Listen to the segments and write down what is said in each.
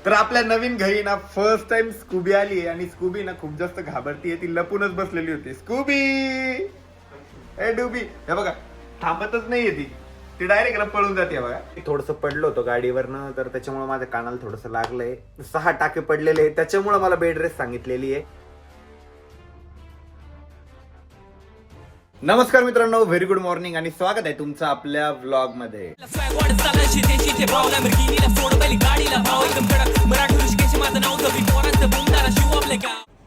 तर आपल्या नवीन घरी ना फर्स्ट टाइम स्कूबी आली आणि स्कूबी ना खूप जास्त घाबरतीये, ती लपूनच बसलेली होती. स्कूबी ए डुबी, हे बघा थांबतच नाहीये ती डायरेक्ट पळून जाते बघा. थोडस पडलो होतो गाडीवरनं, तर त्याच्यामुळे माझ्या कानाला थोडस लागलंय. 6 टाके पडलेले, त्याच्यामुळे मला बेड रेस्ट सांगितलेली आहे. नमस्कार मित्रांनो, व्हेरी गुड मॉर्निंग आणि स्वागत आहे तुमचं आपल्या व्लॉग मध्ये.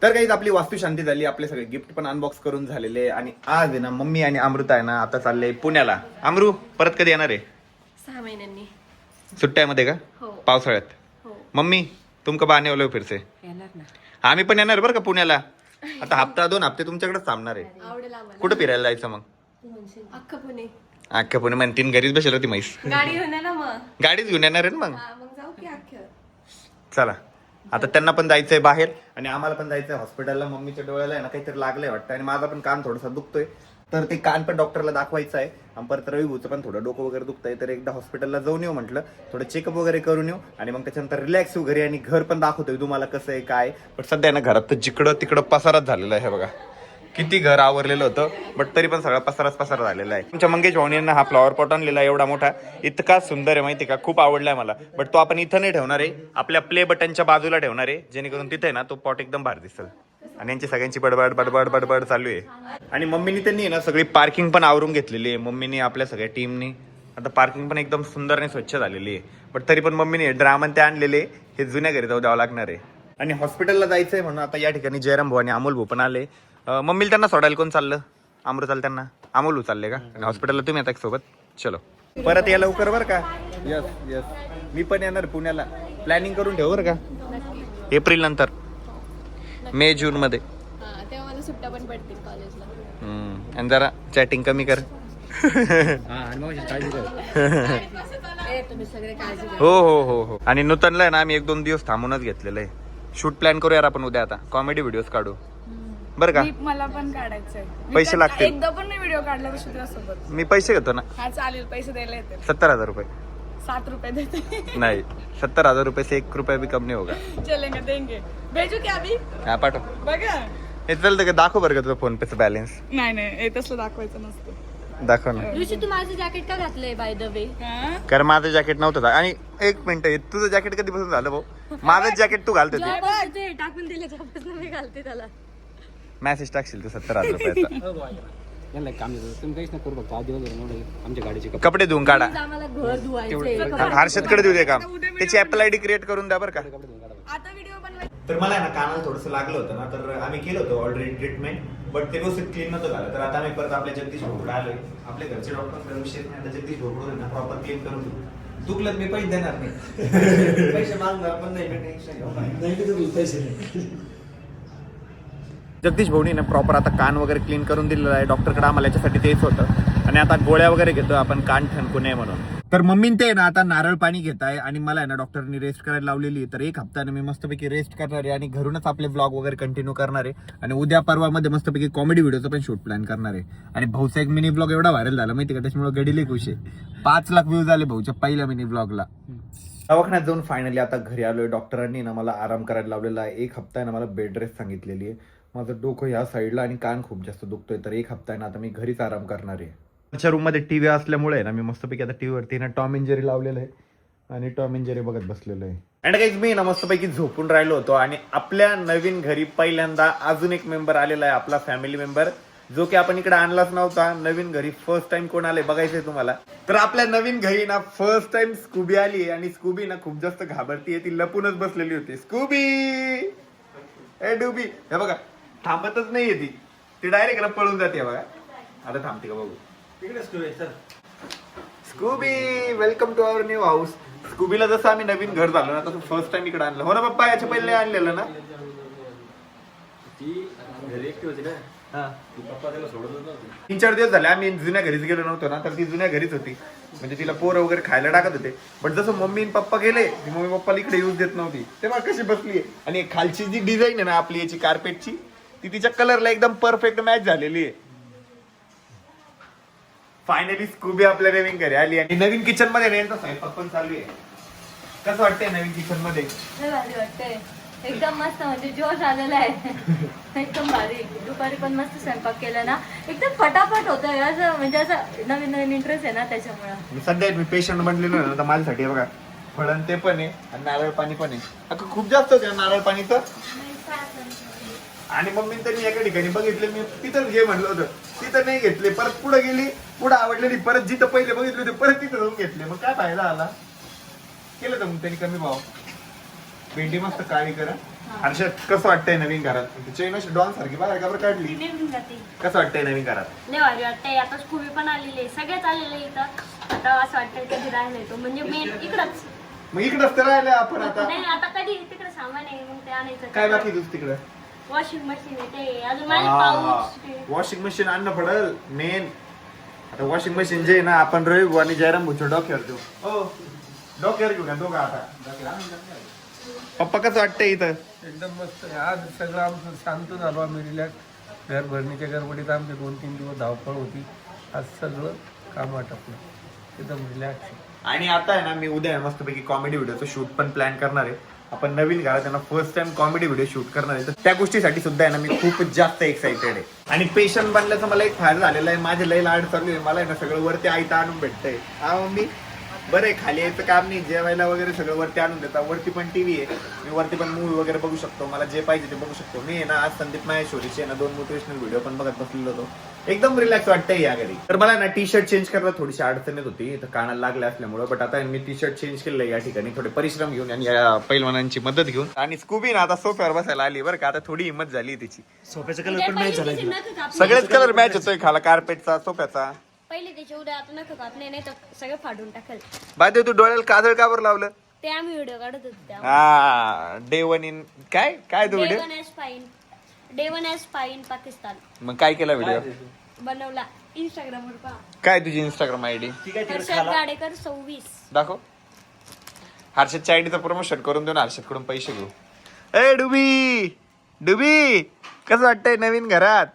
तर काही आपली वास्तुशांती झाली, आपले सगळे गिफ्ट पण अनबॉक्स करून झालेले आणि आज आहे ना मम्मी आणि अमृता आहे ना आता चालले पुण्याला. अमरू परत कधी येणार आहे? 6 महिन्यांनी. सुट्ट्यामध्ये का? हो. पावसाळ्यात. हो. मम्मी तुमका बाने ओलो फिरसे येणार ना. आम्ही पण येणार बरं का पुण्याला. आता हप्ता 2 हप्ते तुमच्याकडेच थांबणार आहे. आवडेल आम्हाला. कुठं फिरायला जायचं मग? अख्खं पुणे. अख्ख्या पुणे म्हणजे 3 घरीच बसेल होती म्हैस. गाडी घेऊन ये ना मग. गाडीच घेऊन येणार आहे ना मग. हा, मग जाऊ की अख्खं. चला आता त्यांना पण जायचंय बाहेर आणि आम्हाला पण जायचंय हॉस्पिटलला. मम्मीच्या डोळ्याला आहे ना काहीतरी लागलंय वाटतं आणि माझा पण कान थोडासा दुखतोय, तर ते कान पण डॉक्टरला दाखवायचं आहे. आणि परत रविभूचं पण थोडं डोकं वगैरे दुखतंय, तर एकदा हॉस्पिटलला जाऊन येऊ म्हटलं, थोडं चेकअप वगैरे करून येऊ आणि मग त्याच्यानंतर रिलॅक्स येऊ घरी आणि घर पण दाखवतोय तुम्हाला कसं आहे काय. पण सध्या ना घरात तर जिकडं तिकडं पसाराच झालेला आहे. बघा किती घर आवरलेलं होतं, बट तरी पण सगळा पसारा झालेला आहे. तुमच्या मंगेश भावनेंना हा फ्लॉवर पॉट आणलेला एवढा मोठा, इतका सुंदर आहे माहिती का, खूप आवडलाय मला. बट तो आपण इथं नाही ठेवणार आहे, आपल्या प्ले बटनच्या बाजूला ठेवणार आहे, जेणेकरून तिथे ना तो पॉट एकदम भारी दिसेल. आणि यांची सगळ्यांची बडबड बडबड बडबड चालू आहे. आणि मम्मीनी त्यांनी ना सगळी पार्किंग पण आवरून घेतलेली आहे, मम्मीनी आपल्या सगळ्या टीमनी. आता पार्किंग पण एकदम सुंदर आणि स्वच्छ झालेली आहे. बट तरी पण मम्मीने ड्रामन ते आणलेले, हे जुन्या घरी जाऊ द्यावं लागणार आहे. आणि हॉस्पिटलला जायचंय म्हणून आता या ठिकाणी जयराम भाऊ आणि अमोल भाऊ पण आले. मम्मीला त्यांना सोडायला कोण चाललं? अमृताला त्यांना अमोल भाऊ चालले का? आणि हॉस्पिटलला तुम्ही आता सोबत. चलो परत या लवकर बरं का. यस यस, मी पण येणार पुण्याला. प्लॅनिंग करून ठेव बरं का, एप्रिल नंतर, मे जून मध्ये. तेव्हा मला सुट्ट्या पण पडतील कॉलेजला. आणि जरा चॅटिंग कमी कर. तुम्ही सगळे काळजी घ्या. हो हो हो हो. आणि नूतनला आहे ना आम्ही 1-2 दिवस थांबूनच घेतलेलं आहे. शूट प्लॅन करू यार आपण उद्या, आता कॉमेडी व्हिडिओज काढू बरं का. मला पण काढायचंय. पैसे लागतील. एकदा पण नाही व्हिडिओ काढला सोबत. मी पैसे घेतो ना. हा चालेल, पैसे द्यायला येते. 70,000 रुपये. 7 रुपये देते. नहीं 70,000 रुपये से 1 रुपया भी कम नहीं होगा. चलेंगे, देंगे. भेजू क्या अभी? हा पाठव. बघा हे चलतं का, दाखव बरं का तुझं फोन पेचं बॅलन्स. नाही तसलं दाखवायचं नसतं. दाखव ना. ऋषी, तू माझं जॅकेट का घातलंय बाय द वे? कारण माझं जॅकेट नव्हतं. आणि 1 मिनिट, तुझं जॅकेट कधीपासून झालं भाऊ? माझं जॅकेट तू घालत होते. टाकून दिले जॉबपासून मी घालते त्याला. मॅसेज टाकशील तू 70,000 रुपयाचा. कपडे धुवून काढा. आम्हाला घर धुवायचंय. हर्षदकडे देऊ दे काम, त्याची ऍपल आयडी क्रिएट करून द्या बरं का. आता व्हिडिओ बनवायचा. तर मला ना कानाला थोडंसं लागलं होतं ना, तर आम्ही केलं होतं ऑलरेडी ट्रीटमेंट, बट ते व्यवस्थित क्लीन नव्हतं झालं. तर आता आम्ही परत आपल्या जगदीश भाऊकडे आलोय. आपल्या घरचे डॉक्टर विषय नाही, आता जगदीश भाऊकडून ना प्रॉपर क्लीन करून देऊ. दुखलं मी पैसे देणार नाही. पैसे मागणार पण नाही. पैसे जगदीश भाऊनी ना प्रॉपर आता कान वगैरे क्लीन करून दिलेलं आहे. डॉक्टरकडे आम्हाला याच्यासाठी तेच होतं आणि आता गोळ्या वगैरे घेतो आपण कान ठणकू नये म्हणून. तर मम्मीन ते ना आता नारळ पाणी घेत आहे आणि मला आहे ना डॉक्टरनी रेस्ट करायला लावलेली. तर 1 हप्त्याने मी मस्तपैकी रेस्ट करणार आहे आणि घरूनच आपले ब्लॉग वगैरे कंटिन्यू करणार आहे. आणि उद्या परवामध्ये मस्तपैकी कॉमेडी व्हिडिओचा पण शूट प्लॅन करणार आहे. आणि भाऊचा एक मिनी ब्लॉग एवढा व्हायरल झाला माहिती का, त्याच्यामुळे गडीले खुश आहे. 5 लाख व्ह्यूज आले भाऊच्या पहिल्या मिनी ब्लॉगला. दवाखान्यात जाऊन फायनली आता घरी आलोय. डॉक्टरांनी ना मला आराम करायला लावलेला आहे. 1 हप्ता ना मला बेड रेस्ट सांगितलेली आहे. माझं डोकं ह्या साईडला आणि कान खूप जास्त दुखतोय, तर 1 हप्ता ना आता मी घरीच आराम करणार आहे. आमच्या रूम मध्ये टीव्ही असल्यामुळे ना मी मस्तपैकी आता टीव्हीवरती ना टॉम अँड जेरी लावलेलं आहे आणि टॉम अँड जेरी बघत बसलेलो आहे. अँड गाईज मी ना मस्तपैकी झोपून राहिलो होतो आणि आपल्या नवीन घरी पहिल्यांदा अजून एक मेंबर आलेला आहे, आपला फॅमिली मेंबर, जो की आपण इकडे आणलाच नव्हता. नवीन घरी फर्स्ट टाइम कोण आले बघायचंय तुम्हाला. तर आपल्या नवीन घरी ना फर्स्ट टाइम स्कूबी आली आणि स्कूबी ना खूप जास्त घाबरतीये, ती लपूनच बसलेली होती. स्कूबी ए डुबी, हे बघा थांबतच नाहीये ती डायरेक्ट पळून जाते बघा. आता थांबते का बघू. Scooby welcome to our new house. स्कूबीला जसं आम्ही नवीन घर झालो ना तसं फर्स्ट टाइम इकडे आणलं. हो ना पप्पा, याच्या पहिले आणलेलं ना. ती घरी एकटी होती ना. 3-4 दिवस झाले आम्ही जुन्या घरीच गेलो नव्हतो ना, तर ती जुन्या घरीच होती. म्हणजे तिला पोरं वगैरे खायला टाकत होते. बट जसं मम्मी आणि पप्पा गेले, मम्मी पप्पाला इकडे यूज देत नव्हती. तेव्हा कशी बसली. आणि खालची जी डिझाईन आहे ना आपली याची कार्पेटची, ती तिच्या कलरला एकदम परफेक्ट मॅच झालेली आहे. फायनली स्कूबी आपल्या नवीन घरी आली आणि नवीन किचन मध्ये यांचा स्वयंपाक पण चालू आहे. कसं वाटतंय नवीन किचन मध्ये? लय भारी वाटतंय. एकदम मस्त म्हणजे जोश आलेला आहे. एकदम भारी. दुपारी पण मस्त स्वयंपाक केला ना, एकदम फटाफट होतं. असं म्हणजे असं नवीन नवीन इंटरेस्ट आहे ना त्याच्यामुळे. सध्या मी पेशंट बनलेलो ना, तर माझ्यासाठी बघा फळण ते पण आहे आणि नारळ पाणी पण आहे. आता खूप जास्त होतं नारळ पाणीचं. आणि मम्मी तरी एका ठिकाणी बघितले, मी तिथं घे म्हणलं होतं, तिथं नाही घेतले. परत पुढे गेली, पुढे आवडले नाही. परत जिथं पहिले बघितले होते परत तिथं जाऊन घेतले. मग काय फायदा आला? केलं तर मग त्यांनी कमी भाव. भेंडी मस्त काळी करा. हर्षद कसं वाटतंय नवीन घरात? चैन डॉन सारखी बाहेर का बरं काढली? कसं वाटतंय नवीन घरात? लय भारी वाटतंय. आता स्कूबी पण आलेली आहे, सगळेच आलेले आहे इथं. आता असं वाटतंय कधी राहिलंय तो, म्हणजे मेन इकडंच. मग इकडंच तर राहिलं आपण आता. नाही आता कधी तिकडे सामान आहे मग ते आणायचं. काय बाकी तुझ तिकडं? वॉशिंग मशीन आहे ते, अजून माझे पाऊस. वॉशिंग मशीन आणणं पडल मेन. आता वॉशिंग मशीन जे आहे ना, आपण रवी आणि जयराम भुजो डोक्यावर देऊ. हो डोक्यावर घेऊ ना दोघं आता. पप्पा कसं वाटतंय इथं? एकदम मस्त आहे. आज सगळं आमचं शांत झालो आम्ही, रिलॅक्स. घर भरणीच्या गडबडीत आमचे 2-3 दिवस धावपळ होती. आज सगळं काम वाटपलं, एकदम रिलॅक्स. आणि आता आहे ना, मी उद्या मस्तपैकी कॉमेडी व्हिडिओचं शूट पण प्लॅन करणार आहे. आपण नवीन घरात आहे ना, first time comedy video shoot करणार आहे. तर त्या गोष्टीसाठी सुद्धा आहे ना, मी खूप जास्त एक्साइटेड आहे. आणि पेशंट बनल्याचा मला एक फायदा झालेला आहे. माझे लय लाड चालू आहे. मला आहे ना सगळं वरती आयता आणून भेटतंय. हा मम्मी बरं आहे, खाली यायचं काम नाही. जेवायला वगैरे सगळं वरती आणून देतात. वरती पण टीव्ही आहे, मी वरती पण मूवी वगैरे बघू शकतो. मला जे पाहिजे ते बघू शकतो. मी आहे ना आज संदीप माहेश्वरीचे ना 2 मोटिवेशनल व्हिडिओ पण बघत बसलेलो होतो. एकदम रिलॅक्स वाटतंय या घरी. तर मला ना टी शर्ट चेंज करायला थोडीशी अडचण येत होती, तर कानाला लागले असल्यामुळे. बट आता मी टी शर्ट चेंज केलंय या ठिकाणी, थोडे परिश्रम घेऊन आणि या पैलवानांची मदत घेऊन. आणि स्कूबी ना आता सोफ्यावर बसायला आली बरं का. आता थोडी हिंमत झाली तिची. सोफ्याचा कलर पण मॅच झाला, सगळेच कलर मॅच होतोय. खाला कार्पेटचा, सोफ्याचा. पहिले त्याच्या उद्या आता नका कापणे, नाही तर सगळं फाडून टाकल. बाय तू डोळ्याला काजळ का बरं लावलं? ते आम्ही व्हिडिओ काढत होतो त्या. हा डे 1 इन काय काय तो व्हिडिओ? डे वन एज फाईन पाकिस्तान मग काय केला व्हिडिओ? बनवला इंस्टाग्राम वर पहा. काय तुझी इंस्टाग्राम आयडी? हर्षद गाडेकर 26 दाखव. हर्षदच्या आयडीचं प्रमोशन करून देऊ ना, हर्षदकडून पैसे घेऊ. ए डुबी डुबी कसं वाटतंय नवीन घरात?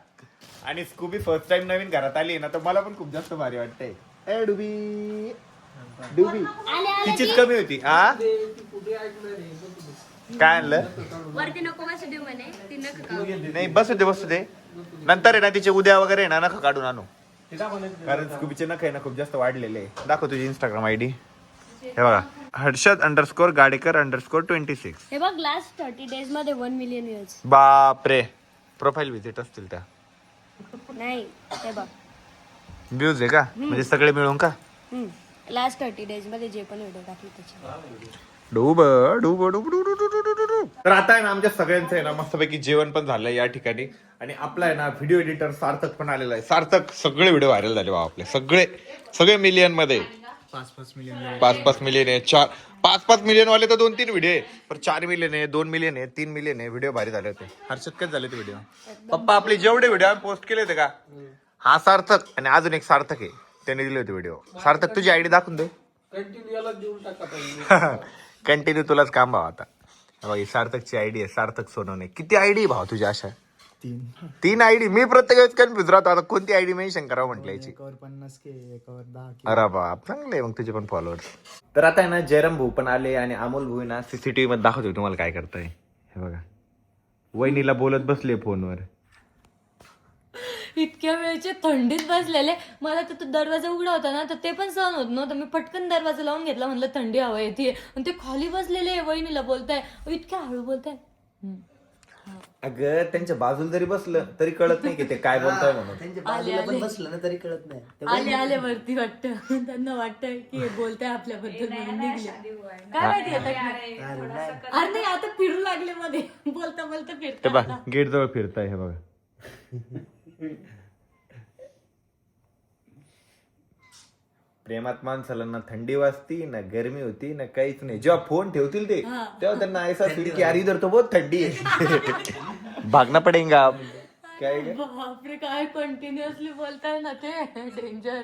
आणि स्कूबी फर्स्ट टाइम नवीन घरात आली ना, तर मला पण खूप जास्त भारी वाटतंय. ए डुबी डुबी तिचीच कमी होती. हा काय आणलं? वरती नको बसू देऊ म्हणे, ती नका काढू. नाही बसू दे. नंतर आहे ना तिचे उद्या वगैरे आहे ना नख काढून आणू. कारण स्कूबीचे नख आहे ना खूप जास्त वाढलेले आहे. दाखव तुझी इंस्टाग्राम आयडी. हे बघा, हर्षद _गाडेकर _26. हे बघ लास्ट 30 डेज मध्ये 1 मिलियन व्ह्यूज. बापरे, प्रोफाईल व्हिजिट असतील त्या. नाही हे बघ व्ह्यूज आहे का, म्हणजे सगळे मिळून का? लास्ट 30 डेज मध्ये जे पण व्हिडिओ टाकले त्याचे. डुब. तर आता आहे ना आमच्या सगळ्यांचं आहे ना मस्तपैकी जेवण पण झालंय या ठिकाणी. आणि आपला आहे ना व्हिडिओ एडिटर सार्थक पण आलेला आहे. सार्थक सगळे व्हिडिओ व्हायरल झाले बा आपले, सगळे मिलियन मध्ये. 5-5 मिलियन आहे. 5-5 मिलियन वाले तर 2-3 व्हिडिओ आहे, पण 4 मिलियन आहे, 2 मिलियन आहे, 3 मिलियन आहे. व्हिडिओ भारी झाले होते. हर्षद काय झाले ते व्हिडिओ? पप्पा आपले जेवढे व्हिडिओ पोस्ट केले होते का, हा सार्थक आणि अजून एक सार्थक आहे, त्याने दिले होते व्हिडिओ. सार्थक तुझी आयडी दाखवून दे. कंटिन्यू याला देऊन टाका. कंटिन्यू तुलाच काम भाव आता. सार्थकची आयडी आहे, सार्थक सोनवणे. किती आयडी भाव तुझ्या अशा? 3 आयडी. मी प्रत्येक वेळेस कन्फ्युज राहतो आता कोणती आयडी मेन्शन करावं म्हटलं याची. 50K 10K. अरे बाप, चांगले मग तुझे पण फॉलोअर्स. तर आता आहे ना जयराम भाऊ पण आले आणि अमोल भाऊ ना CCTV मध्ये दाखवतोय तुम्हाला काय करताय. हे बघा, वहिनीला बोलत बसले फोनवर. इतक्या वेळचे थंडीत बसलेले. मला तर तो दरवाजा उघडा होता ना, तर ते पण सहन होत नव्हतं. मी पटकन दरवाजा लावून घेतला, म्हणलं थंडी हवा येते. आणि ते खाली बसलेले वहिनीला बोलताय, इतक्या हळू बोलताय. अगं त्यांच्या बाजूला जरी बसलं तरी कळत नाही की ते काय बोलताय म्हणून. त्यांच्या बाजूला पण बसलं ना तरी कळत नाही. आले वरती वाटतं, त्यांना वाटतंय की हे बोलताय आपल्याबद्दल म्हणून निघले. काय माहिती अरे नाही, आता फिरू लागले मध्ये, बोलता ते फिरता. बघा गेट जवळ फिरताय. हे बघा, प्रेमात माणसाला ना थंडी वाजती ना गरमी होती ना काहीच नाही. जेव्हा फोन ठेवतील ते तेव्हा त्यांना ऐसा फील की यार इधर तो बहुत थंडी आहे. भागना पडेगा. काय बापरे, काय कंटिन्युअसली बोलताय ना ते, डेंजर.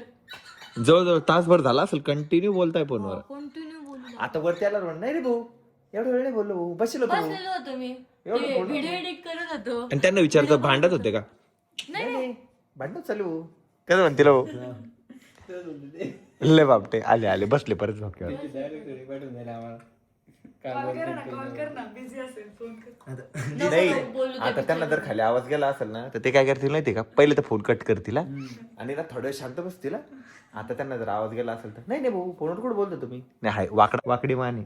जवळजवळ तासभर झाला असेल कंटिन्यू बोलताय फोनवर. कंटिन्यू बोलू. आता वरती आला नाही रे भाऊ, एवढा वेळ नाही बोललो भाऊ, बसलो होतो मी, व्हिडिओ एडिट करत होतो. आणि त्यांना विचारतो भांडत होते का? नाही भांडत चालू कसं म्हणतील भाऊ. लय बापटे आले बसले परत झोक्यावर. कॉल कर ना बिझी असेल फोन कर. नाही आता त्यांना जर खाली आवाज गेला असेल ना तर ते काय करतील माहिती का, पहिले तर फोन कट करतील हा. आणि ना थोडं शांत बसतील हा. आता त्यांना जर आवाज गेला असेल तर नाही भाऊ फोनवर कुठं बोलतो तुम्ही, नाही हाय वाकडी माने.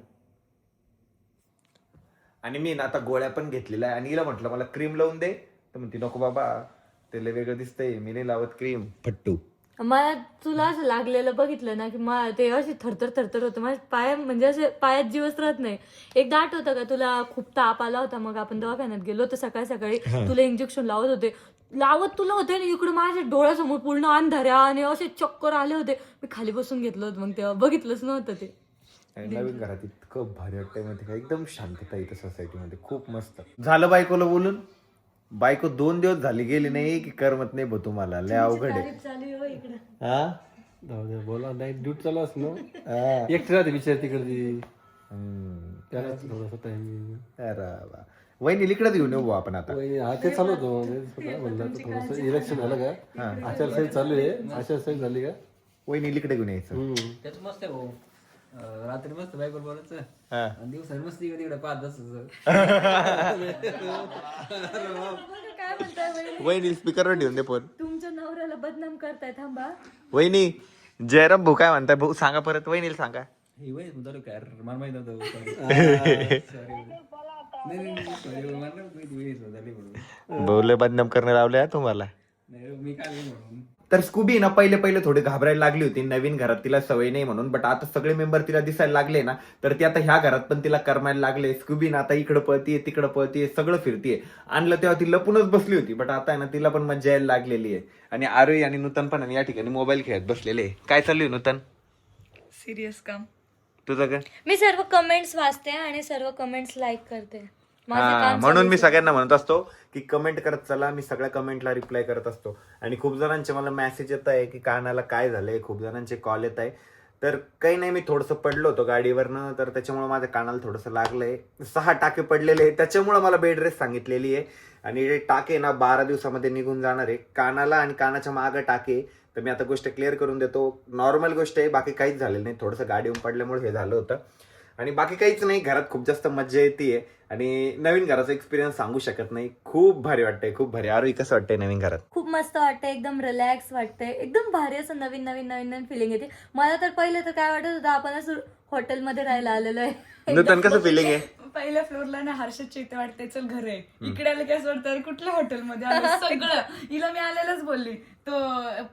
आणि मी ना आता गोळ्या पण घेतलेल्या आहे आणि हिला म्हटलं मला क्रीम लावून दे, तर म्हणते नको बाबा ते लय वेगळं दिसतंय, मी नाही लावत क्रीम. फट्टू मला तुला असं लागलेलं बघितलं ना की ते असे थरथर होतं माझ्या पाया, म्हणजे असे पायात जीवच राहत नाही. एकदा आठवतं का तुला खूप ताप आला होता, मग आपण दवाखान्यात गेलो होतो सकाळी तुला इंजेक्शन लावत तुला होते आणि इकडे माझ्या डोळ्यासमोर पूर्ण अंधाऱ्या आणि असे चक्कर आले होते. मी खाली बसून घेतलं होतं, मग तेव्हा बघितलंच नव्हतं ते. आणि नवीन घरात इतकं भारी वाटतंय माहिती का, एकदम शांतता इथं सोसायटीमध्ये, खूप मस्त. झालं बायकोला बोलून, बायको 2 दिवस झाली गेली नाही की करमत नाही बघ तुम्हाला, लय अवघड आहे. हा जाऊ दे, बोला नाही ड्यूट चालू असं ना एकटी राहते विचार तिकडे, त्याला थोडासा टाइम. अरे वा. वहिनी इकडेच घेऊन येऊ बुवा आपण आता. हा ते चालू होतं म्हणलं तर थोडस इलेक्शन झालं का, आचारसंहिता चालू आहे, आचारसंहिता झाली का वहिनी इकडे घेऊन यायचं. त्याच मस्त आहे भाऊ, रात्री मस्त बायकोला बोलायचं आणि दिवसा मस्त तिकडे 5-10. काय म्हणताय वहिनी स्पीकरवर ठेवून दे फोन. तुमच्या नवऱ्याला बदनाम करताय, थांबा. वहिनी जयराम भाऊ काय म्हणताय भाऊ, सांगा परत, वहिनीला सांगा. ही वय मुद्दा काय मला माहित नव्हतं. सॉरी भाऊले बदनाम करणं लावलंय तुम्हाला. मी काय म्हणून तर स्कूबी ना पहिले थोडी घाबरायला लागली होती, नवीन घरात तिला सवय नाही म्हणून. बट आता सगळे मेंबर तिला दिसायला लागले ना, तर ती आता ह्या घरात पण तिला करमायला लागले. स्कूबी ना आता इकडं पळतीये तिकडं पळतीये, सगळं फिरतीये. आणलं तेव्हा ती लपूनच बसली होती, बट आता आहे ना तिला पण मजा यायला लागलेली आहे. आणि आरोही आणि नूतन पण या ठिकाणी मोबाईल खेळत बसलेले. काय चालू आहे नूतन सिरियस काम. तुझं काय? मी सर्व कमेंट्स वाचते आणि सर्व कमेंट्स लाईक करते. माझं काम म्हणून मी सगळ्यांना म्हणत असतो की कमेंट करत चला, मी सगळ्या कमेंटला रिप्लाय करत असतो. आणि खूप जणांचे मला मेसेज येत आहे की कानाला काय झालंय, खूप जणांचे कॉल येत आहे. तर काही नाही, मी थोडंसं पडलो होतो गाडीवरनं, तर त्याच्यामुळे माझ्या कानाला थोडंसं लागलंय. 6 टाके पडलेले, त्याच्यामुळे मला बेड रेस्ट सांगितलेली आहे. आणि टाके ना 12 दिवसामध्ये निघून जाणार आहे. कानाला आणि कानाच्या मागं टाके. तर मी आता गोष्ट क्लिअर करून देतो. नॉर्मल गोष्ट आहे, बाकी काहीच झालेलं नाही. थोडंसं गाडीवर पडल्यामुळे हे झालं होतं आणि बाकी काहीच नाही. घरात खूप जास्त मजा येते आणि नवीन घराचा एक्सपिरियन्स सांगू शकत नाही. खूप भारी वाटतंय, खूप भारी. आरोही कसं वाटतंय नवीन घरात? खूप मस्त वाटतंय, एकदम रिलॅक्स वाटतंय, एकदम भारी असं नवीन फिलिंग येते. मला तर पहिलं तर काय वाटत होतं, आपण असं हॉटेलमध्ये राहायला आलेलो आहे. नूतन कसं फिलिंग आहे? पहिल्या फ्लोअरला ना हर्षदची इथे वाटते चल घर आहे, इकडे आलं काय वाटतं कुठल्या हॉटेलमध्ये आलं सगळं. हिला मी आलेलंच बोलली, तो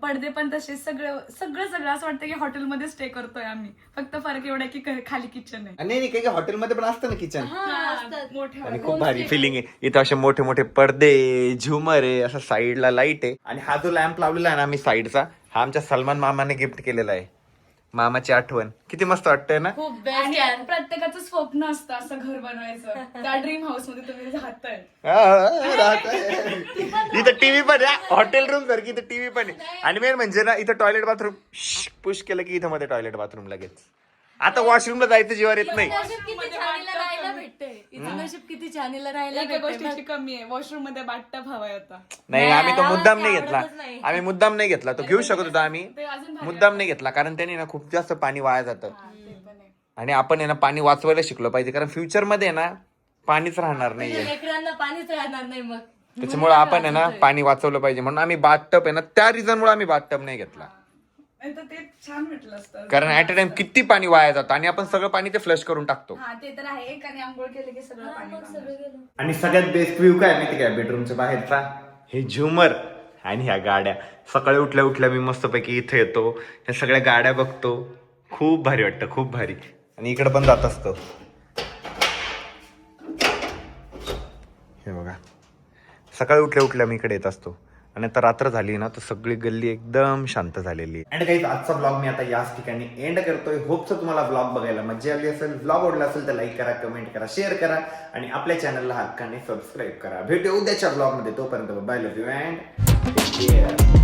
पडदे पण तसे सगळं असं वाटतं की हॉटेलमध्ये स्टे करतोय आम्ही. फक्त फरक एवढा की खाली किचन आहे. नाही काही हॉटेलमध्ये पण असतं ना किचन. मोठे आणि खूप भारी फिलिंग आहे. इथं असे मोठे मोठे पडदे, झुमर आहे, असं साईडला लाईट आहे. आणि हा जो लॅम्प लावलेला आहे ना आम्ही साईडचा, हा आमच्या सलमान मामाने गिफ्ट केलेला आहे. मामाची आठवण. किती मस्त वाटतंय ना? खूप आणि बेस्ट. प्रत्येकाचं स्वप्न असतं असं घर बनवायचं. त्या ड्रीम हाऊस मध्ये तुम्ही राहताय. इथं टीव्ही पण आहे, हॉटेल रूम सारखी इथं टीव्ही पण आहे. आणि मेन म्हणजे ना इथं टॉयलेट बाथरूम पुश केलं की इथं मध्ये टॉयलेट बाथरूम लगेच. आता वॉशरूमला जायचं जीवावर येत नाही. किती छानीला राहायला भेटते, इथं नशीब किती छानीला राहायला एका गोष्टीची कमी आहे, वॉशरूम मध्ये बाटटब हवाय होता. नाही आम्ही तो मुद्दाम नाही आवडतच घेतला. नाही. आम्ही मुद्दाम नाही घेतला, तो घेऊ शकत होतो आम्ही. ते अजून भारी मुद्दाम नाही घेतला कारण त्याने ना खूप जास्त पाणी वाया जातं. ते पण आहे. आणि आपण आहे ना पाणी वाचवायला शिकलो पाहिजे, कारण फ्युचर मध्ये आहे ना पाणीच राहणार नाहीये. लेकरांना पाणीच राहणार नाही मग. त्याच्यामुळे आपण आहे ना पाणी वाचवलं पाहिजे, म्हणून आम्ही बाथटब आहे ना त्या रिझन मुळे आम्ही बाथटब नाही घेतला. नाही तर ते छान भेटलं असतं. कारण ऍट अ टाइम किती पाणी वाया जातं आणि आपण सगळं पाणी ते फ्लश करून टाकतो. हा ते तर आहे, एक आणि आंघोळ केलं की सगळं पाणी जाणार. आणि सगळ्यात बेस्ट व्ह्यू काय माहिती काय बेडरूमच्या बाहेरचा? हे झुमर आणि ह्या गाड्या. सकाळी उठल्या उठल्या मी मस्तपैकी इथे येतो, ह्या सगळ्या गाड्या बघतो, खूप भारी वाटतं, खूप भारी. आणि इकडे पण जात असतो, हे बघा. सकाळी उठल्या उठल्या मी इकडे येत असतो आणि आता रात्र झाली ना तर सगळी गल्ली एकदम शांत झालेली आहे. आणि काही आजचा ब्लॉग मी आता याच ठिकाणी एंड करतोय. होपचं तुम्हाला ब्लॉग बघायला मजा आली असेल. ब्लॉग आवडला असेल तर लाईक करा, कमेंट करा, शेअर करा आणि आपल्या चॅनलला हक्काने सबस्क्राईब करा. भेटू उद्याच्या ब्लॉग मध्ये. तोपर्यंत bye, love you and take care.